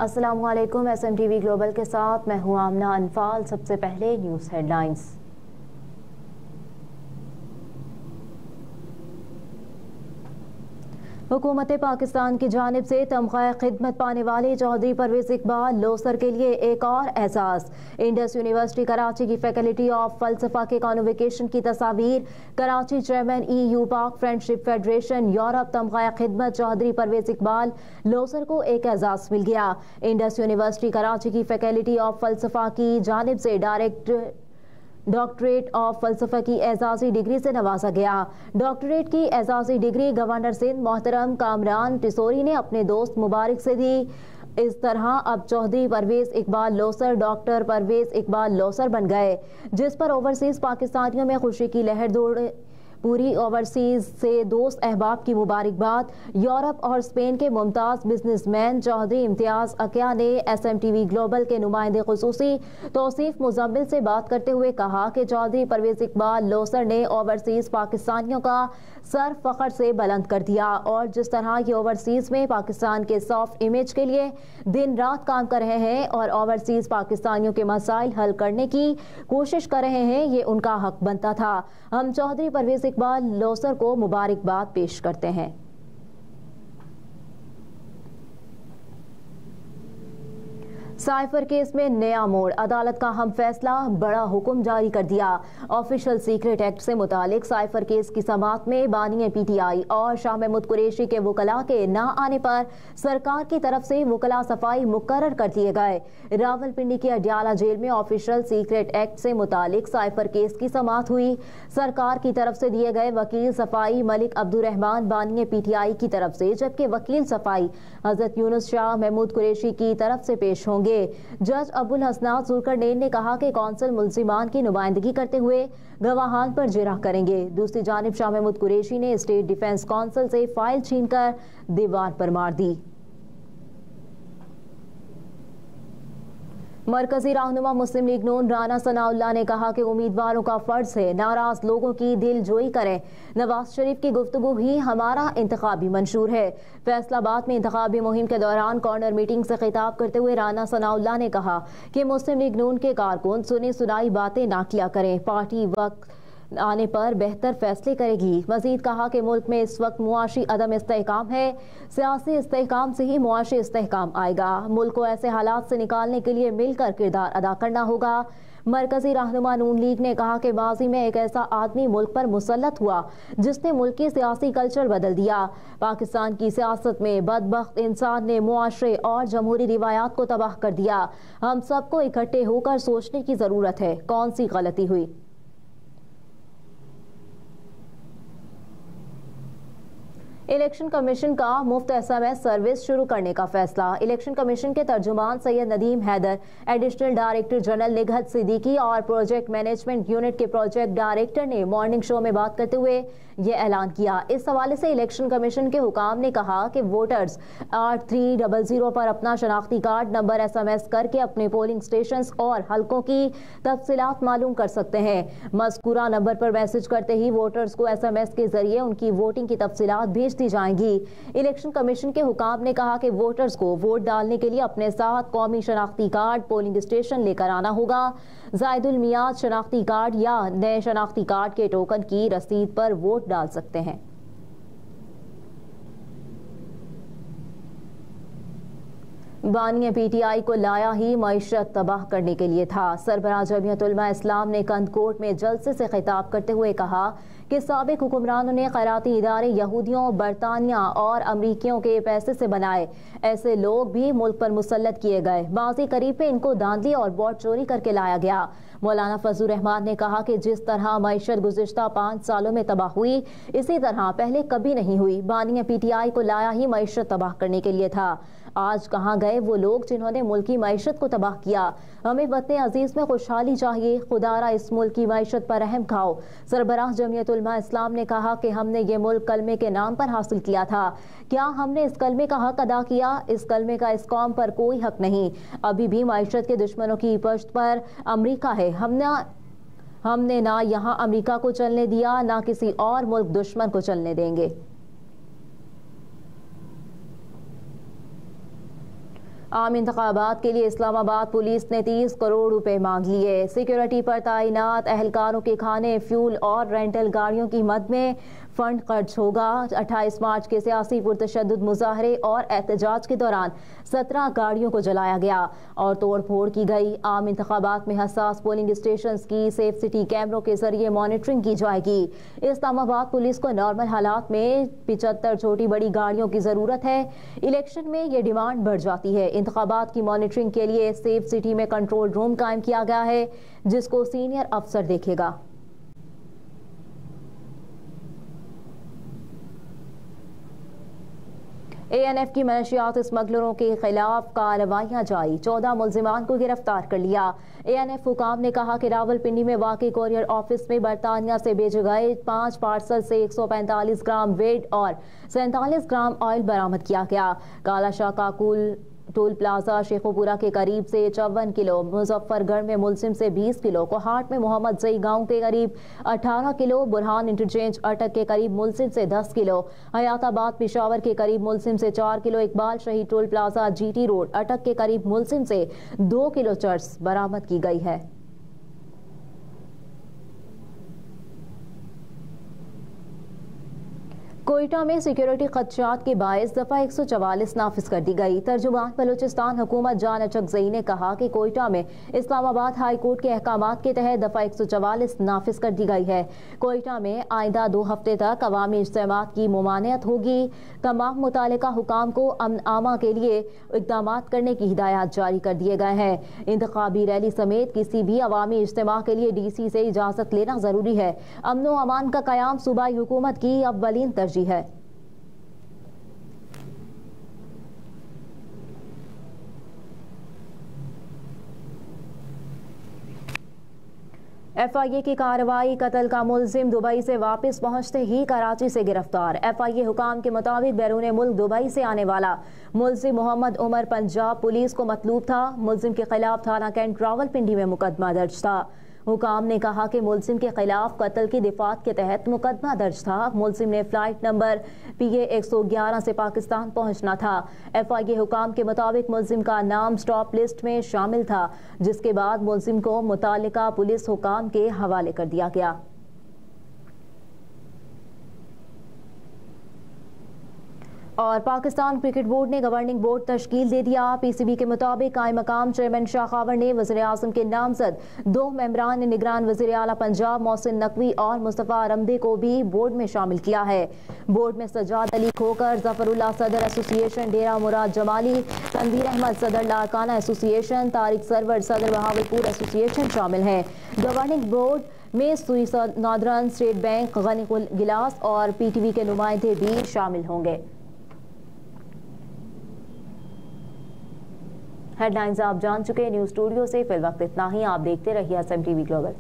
السلام علیکم، SMTV global کے ساتھ میں ہوں آمنہ انفال۔ سب سے پہلے نیوز ہیڈ لائنز۔ حکومت پاکستان کی جانب سے تمغہ خدمت پانے والے چودھری پرویز اقبال لوثر کے لیے ایک اور اعزاز۔ انڈس یونیورسٹی کراچی کی فیکلٹی آف فلسفہ کے کانوویکیشن کی تصاویر۔ کراچی چیئرمین EU پاک فرینڈشپ فیڈریشن یورپ تمغہ خدمت چودھری پرویز اقبال لوثر کو ایک اعزاز مل گیا۔ انڈس یونیورسٹی کراچی کی فیکلٹی آف فلسفہ کی جانب سے ڈاکٹریٹ آف فلسفہ کی اعزازی ڈگری سے نوازا گیا۔ ڈاکٹریٹ کی اعزازی ڈگری گورنر سندھ محترم کامران ٹسوری نے اپنے دوست مبارک سے دی۔ اس طرح اب چودھری پرویز اقبال لوثر ڈاکٹر پرویز اقبال لوثر بن گئے، جس پر اوورسیز پاکستانیوں میں خوشی کی لہر دوڑ۔ پوری اوورسیز سے دوست احباب کی مبارکباد۔ یورپ اور اسپین کے ممتاز بزنس مین چودھری امتیاز عقیہ نے SMTV گلوبل کے نمائندے خصوصی توصیف مزمل سے بات کرتے ہوئے کہا کہ چودھری پرویز اقبال لوثر نے اوورسیز پاکستانیوں کا سر فخر سے بلند کر دیا، اور جس طرح یہ اوورسیز میں پاکستان کے سافٹ امیج کے لیے دن رات کام کر رہے ہیں اور اوورسیز پاکستانیوں کے مسائل حل کرنے کی کوشش کر رہے ہیں، یہ ان کا حق بنتا تھا۔ ہم چودھری پرویز اقبال لوثر کو مبارکباد پیش کرتے ہیں۔ سائفر کیس میں نیا موڑ، عدالت کا ہم فیصلہ، بڑا حکم جاری کر دیا۔ آفیشل سیکرٹ ایکٹ سے متعلق سائفر کیس کی سماعت میں بانی PTI اور شاہ محمود قریشی کے وکلاء کے نہ آنے پر سرکار کی طرف سے وکلاء صفائی مقرر کر دیے گئے۔ راولپنڈی کی اڈیالہ جیل میں آفیشل سیکرٹ ایکٹ سے متعلق سائفر کیس کی سماعت ہوئی۔ سرکار کی طرف سے دیے گئے وکیل صفائی ملک عبدالرحمان بانی PTI کی طرف سے، جبکہ وکیل صفائی حضرت یونس شاہ محمود قریشی کی طرف سے پیش ہوں گے۔ جج ابو الحسنات ذوالقرنین نے کہا کہ کونسل ملزمان کی نمائندگی کرتے ہوئے گواہان پر جرح کریں گے۔ دوسری جانب شاہ محمود قریشی نے اسٹیٹ ڈیفنس کونسل سے فائل چھین کر دیوار پر مار دی۔ مرکزی رہنما مسلم لیگ نون رانا ثناءاللہ نے کہا کہ امیدواروں کا فرض ہے ناراض لوگوں کی دل جوئی کریں۔ نواز شریف کی گفتگو ہی ہمارا انتخابی منشور ہے۔ فیصل آباد میں انتخابی مہم کے دوران کارنر میٹنگ سے خطاب کرتے ہوئے رانا ثناءاللہ نے کہا کہ مسلم لیگ نون کے کارکن سنی سنائی باتیں نہ کیا کریں، پارٹی وقت آنے پر بہتر فیصلے کرے گی۔ مزید کہا کہ ملک میں اس وقت معاشی عدم استحکام ہے، سیاسی استحکام سے ہی معاشی استحکام آئے گا۔ ملک کو ایسے حالات سے نکالنے کے لیے مل کر کردار ادا کرنا ہوگا۔ مرکزی رہنما نون لیگ نے کہا کہ ماضی میں ایک ایسا آدمی ملک پر مسلط ہوا جس نے ملک کی سیاسی کلچر بدل دیا۔ پاکستان کی سیاست میں بدبخت انسان نے معاشرے اور جمہوری روایات کو تباہ کر دیا۔ ہم سب کو اکٹھے ہو کر سوچنے کی ضرورت ہے، کون سی غلطی ہوئی۔ الیکشن کمیشن کا مفت SMS سروس شروع کرنے کا فیصلہ۔ الیکشن کمیشن کے ترجمان Syed Nadeem Haider, additional director general Nighat Siddiqui اور پروجیکٹ مینجمنٹ یونٹ کے پروجیکٹ ڈائریکٹر نے مارننگ شو میں بات کرتے ہوئے یہ اعلان کیا۔ اس حوالے سے الیکشن کمیشن کے حکام نے کہا کہ ووٹرز 8300 پر اپنا شناختی کارڈ نمبر SMS کر کے اپنے پولنگ سٹیشنز اور حلقوں کی تفصیلات معلوم کر سکتے ہیں۔ مذکورہ نمبر پر میسج کرتے ہی ووٹرز کو SMS کے ذریعے ان کی ووٹنگ کی تفصیلات بھیج دی جائیں گی۔ الیکشن کمیشن کے حکام نے کہا کہ ووٹرز کو ووٹ ڈالنے کے لیے اپنے ساتھ قومی شناختی کارڈ پولنگ اسٹیشن لے کر آنا ہوگا۔ زائد المیعاد شناختی کارڈ یا نئے شناختی کارڈ کے ٹوکن کی رسید پر ووٹ ڈال سکتے ہیں۔ بانی PTI کو لایا ہی معیشت تباہ کرنے کے لیے تھا۔ سربراہ جمعیت علماء اسلام نے کند کوٹ میں جلسے سے خطاب کرتے ہوئے کہا کہ سابق حکمرانوں نے خیراتی ادارے یہودیوں، برطانیہ اور امریکیوں کے پیسے سے بنائے، ایسے لوگ بھی ملک پر مسلط کیے گئے۔ ماضی قریب میں ان کو دھاندلی اور ووٹ چوری کر کے لایا گیا۔ مولانا فضل الرحمان نے کہا کہ جس طرح معیشت گزشتہ 5 سالوں میں تباہ ہوئی، اسی طرح پہلے کبھی نہیں ہوئی۔ بانی PTI کو لایا ہی معیشت تباہ کرنے کے لیے تھا۔ آج کہاں گئے وہ لوگ جنہوں نے ملک کی معیشت کو تباہ کیا؟ ہمیں وطن عزیز میں خوشحالی چاہیے، خدا را اس ملک کی معیشت پر رحم کھاؤ۔ سربراہ جمعیت علماء اسلام نے کہا کہ ہم نے یہ ملک کلمے کے نام پر حاصل کیا تھا، کیا ہم نے اس کلمے کا حق ادا کیا؟ اس کلمے کا اس قوم پر کوئی حق نہیں۔ ابھی بھی معیشت کے دشمنوں کی پشت پر امریکہ ہے۔ ہم نے نہ یہاں امریکہ کو چلنے دیا، نہ کسی اور ملک دشمن کو چلنے دیں گے۔ عام انتخابات کے لیے اسلام آباد پولیس نے 30 کروڑ روپے مانگ لیے۔ سیکیورٹی پر تعینات اہلکاروں کے کھانے، فیول اور رینٹل گاڑیوں کی مد میں فنڈ خرچ ہوگا۔ 28 مارچ کے سیاسی پرتشدد مظاہرے اور احتجاج کے دوران 17 گاڑیوں کو جلایا گیا اور توڑ پھوڑ کی گئی۔ عام انتخابات میں حساس پولنگ اسٹیشنز کی سیف سٹی کیمروں کے ذریعے مانیٹرنگ کی جائے گی۔ اسلام آباد پولیس کو نارمل حالات میں 75 چھوٹی بڑی گاڑیوں کی ضرورت ہے۔ الیکشن میں یہ ڈیمانڈ بڑھ جاتی ہے۔ انتخابات کی مانیٹرنگ کے لیے سیف سٹی میں کنٹرول روم قائم کیا گیا ہے جس کو سینئر افسر دیکھے گا۔ اے این ایف کی منشیات اسمگلروں کے خلاف کارروائیاں جاری، 14 ملزمان کو گرفتار کر لیا۔ اے این ایف حکام نے کہا کہ راولپنڈی میں واقع کوریئر آفس میں برطانیہ سے بھیجے گئے 5 پارسل سے 145 گرام ویٹ اور 47 گرام آئل برآمد کیا گیا۔ کالا شاہ کاکول ٹول پلازا شیخو پورہ کے قریب سے 54 کلو، مظفر گڑھ میں ملزم سے 20 کلو، کوہاٹ میں محمد زئی گاؤں کے قریب 18 کلو، برہان انٹرچینج اٹک کے قریب ملزم سے 10 کلو، حیات آباد پشاور کے قریب ملزم سے 4 kilo, Iqbal Shaheed toll plaza G T road Attock کے قریب ملزم سے 2 کلو چرس برآمد کی گئی ہے۔ کوئٹہ میں سیکیورٹی خدشات کے باعث دفعہ 144 نافذ کر دی گئی۔ ترجمان بلوچستان حکومت جان اچکزئی نے کہا کہ کوئٹہ میں اسلام آباد ہائی کورٹ کے احکامات کے تحت دفعہ 144 نافذ کر دی گئی ہے۔ کوئٹہ میں آئندہ 2 ہفتے تک عوامی اجتماعات کی ممانعت ہوگی۔ تمام متعلقہ حکام کو امن عامہ کے لیے اقدامات کرنے کی ہدایات جاری کر دیے گئے ہیں۔ انتخابی ریلی سمیت کسی بھی عوامی اجتماع کے لیے ڈی سی سے اجازت لینا ضروری ہے۔ امن و امان کا قیام صوبائی حکومت کی اولین ترجیح ہے۔ ایف آئی اے کی کارروائی، قتل کا ملزم دبئی سے واپس پہنچتے ہی کراچی سے گرفتار۔ ایف آئی اے حکام کے مطابق بیرون ملک دبئی سے آنے والا ملزم محمد عمر پنجاب پولیس کو مطلوب تھا۔ ملزم کے خلاف تھانہ کینٹ راولپنڈی میں مقدمہ درج تھا۔ حکام نے کہا کہ ملزم کے خلاف قتل کی دفعات کے تحت مقدمہ درج تھا۔ ملزم نے فلائٹ نمبر PA 111 سے پاکستان پہنچنا تھا۔ ایف آئی اے حکام کے مطابق ملزم کا نام سٹاپ لسٹ میں شامل تھا، جس کے بعد ملزم کو متعلقہ پولیس حکام کے حوالے کر دیا گیا۔ اور پاکستان کرکٹ بورڈ نے گورننگ بورڈ تشکیل دے دیا۔ پی سی بی کے مطابق قائم مقام چیئرمین شاہ خاور نے وزیر اعظم کے نامزد 2 ممبران نگران وزیر اعلیٰ پنجاب محسن نقوی اور مصطفیٰ رمدے کو بھی بورڈ میں شامل کیا ہے۔ بورڈ میں سجاد علی کھوکر، ظفر اللہ صدر ایسوسی ایشن ڈیرہ مراد جمالی، تنویر احمد صدر لاڑکانہ ایسوسی ایشن، طارق سرور صدر بہاولپور ایسوسی ایشن شامل ہیں۔ گورننگ بورڈ میں سوئس نادرن، اسٹیٹ بینک، غنی گلاس اور پی ٹی وی کے نمائندے بھی شامل ہوں گے۔ ہیڈ لائنز آپ جان چکے۔ نیوز اسٹوڈیو سے فی الوقت اتنا ہی۔ آپ دیکھتے رہیے SM TV گلوبل۔